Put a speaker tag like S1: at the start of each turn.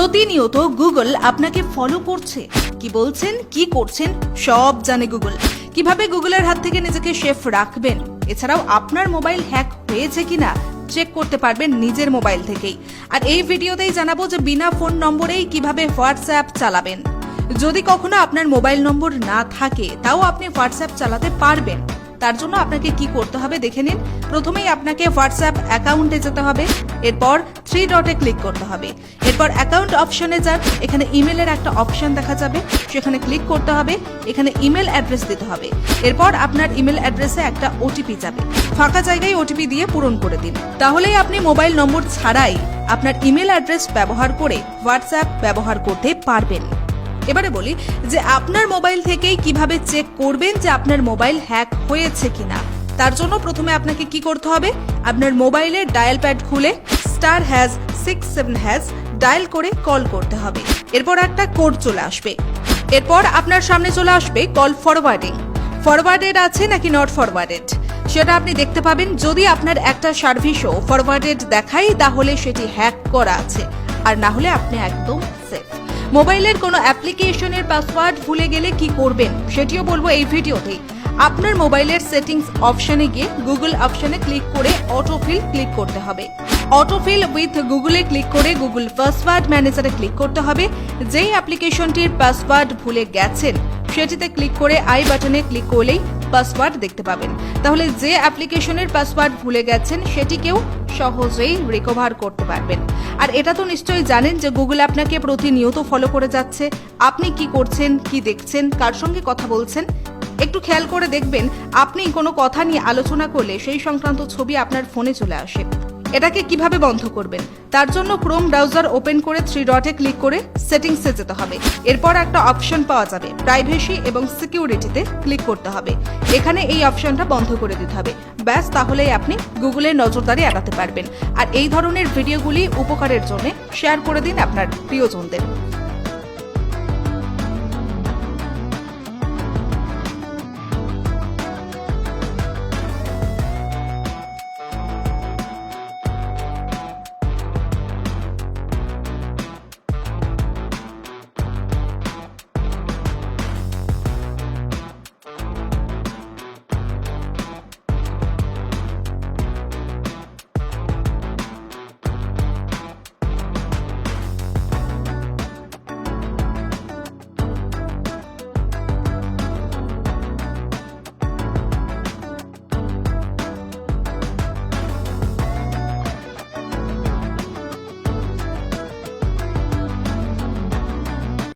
S1: প্রতিনিয়ত গুগল আপনাকে ফলো করছে। কি বলছেন, কি করছেন সব জানে গুগল। কিভাবে গুগলের হাত থেকে নিজেকে সেফ রাখবেন, এছাড়াও আপনার মোবাইল হ্যাক হয়েছে কিনা চেক করতে পারবেন নিজের মোবাইল থেকেই। আর এই ভিডিওতেই জানাবো যে বিনা ফোন নম্বরেই কিভাবে হোয়াটসঅ্যাপ চালাবেন। যদি কখনো আপনার মোবাইল নম্বর না থাকে তাও আপনি হোয়াটসঅ্যাপ চালাতে পারবেন। তার জন্য আপনাকে কি করতে হবে দেখে নিন। প্রথমেই আপনাকে হোয়াটসঅ্যাপ অ্যাকাউন্টে যেতে হবে, এরপর 3 ডটে ক্লিক করতে হবে, এরপর অ্যাকাউন্ট অপশনে যান, এখানে ইমেলের একটা অপশন দেখা যাবে, সেখানে ক্লিক করতে হবে, এখানে ইমেল অ্যাড্রেস দিতে হবে। এরপর আপনার ইমেল অ্যাড্রেসে একটা ওটিপি যাবে, ফাঁকা জায়গায় ওটিপি দিয়ে পূরণ করে দিন। তাহলেই আপনি মোবাইল নম্বর ছাড়াই আপনার ইমেল অ্যাড্রেস ব্যবহার করে হোয়াটসঅ্যাপ ব্যবহার করতে পারবেন। এবারে বলি যে আপনার মোবাইল থেকেই কিভাবে চেক করবেন যে আপনার মোবাইল হ্যাক হয়েছে কিনা। তার জন্য প্রথমে আপনাকে কি করতে হবে, আপনার মোবাইলের ডায়াল প্যাড খুলে *#67# ডায়াল করে কল করতে হবে। এরপর একটা কোড চলে আসবে, এরপর আপনার সামনে চলে আসবে কল ফরওয়ার্ডিং। ফরওয়ার্ডেড আছে নাকি নট ফরওয়ার্ডেড সেটা আপনি দেখতে পাবেন। যদি আপনার একটা সার্ভিসও ফরওয়ার্ডেড দেখায় তাহলে সেটি হ্যাক করা আছে, আর না হলে আপনি একদম সেফ। মোবাইলের কোনো অ্যাপ্লিকেশনের পাসওয়ার্ড ভুলে গেলে কি করবেন সেটিও বলবো এই ভিডিওতেই। আপনার মোবাইলের সেটিংস অপশনে গিয়ে গুগল অপশনে ক্লিক করে অটোফিল ক্লিক করতে হবে। অটোফিল উইথ গুগলে ক্লিক করে গুগল পাসওয়ার্ড ম্যানেজারে ক্লিক করতে হবে। যেই অ্যাপ্লিকেশনটির পাসওয়ার্ড ভুলে গেছেন সেটিতে ক্লিক করে আই বাটনে ক্লিক করলেই পাসওয়ার্ড দেখতে পাবেন। তাহলে যে অ্যাপ্লিকেশনের পাসওয়ার্ড ভুলে গেছেন সেটিকেও সহজেই রিকভার করতে পারবেন। আর এটা তো নিশ্চয়ই জানেন যে গুগল আপনাকে প্রতিনিয়ত ফলো করে যাচ্ছে। আপনি কি করছেন, কি দেখছেন, কার সঙ্গে কথা বলছেন একটু খেয়াল করে দেখবেন। আপনি কোনো কথা নিয়ে আলোচনা করলে সেই সংক্রান্ত ছবি আপনার ফোনে চলে আসে। এটাকে কিভাবে বন্ধ করবেন, তার জন্য ক্রোম ব্রাউজার ওপেন করে 3 ডটে ক্লিক করে সেটিংসে যেতে হবে। এরপর একটা অপশন পাওয়া যাবে প্রাইভেসি এবং সিকিউরিটিতে ক্লিক করতে হবে। এখানে এই অপশনটা বন্ধ করে দিতে হবে। ব্যাস, তাহলেই আপনি গুগলের নজরদারি এড়াতে পারবেন। আর এই ধরনের ভিডিওগুলি উপকারের জন্য শেয়ার করে দিন আপনার প্রিয়জনদের।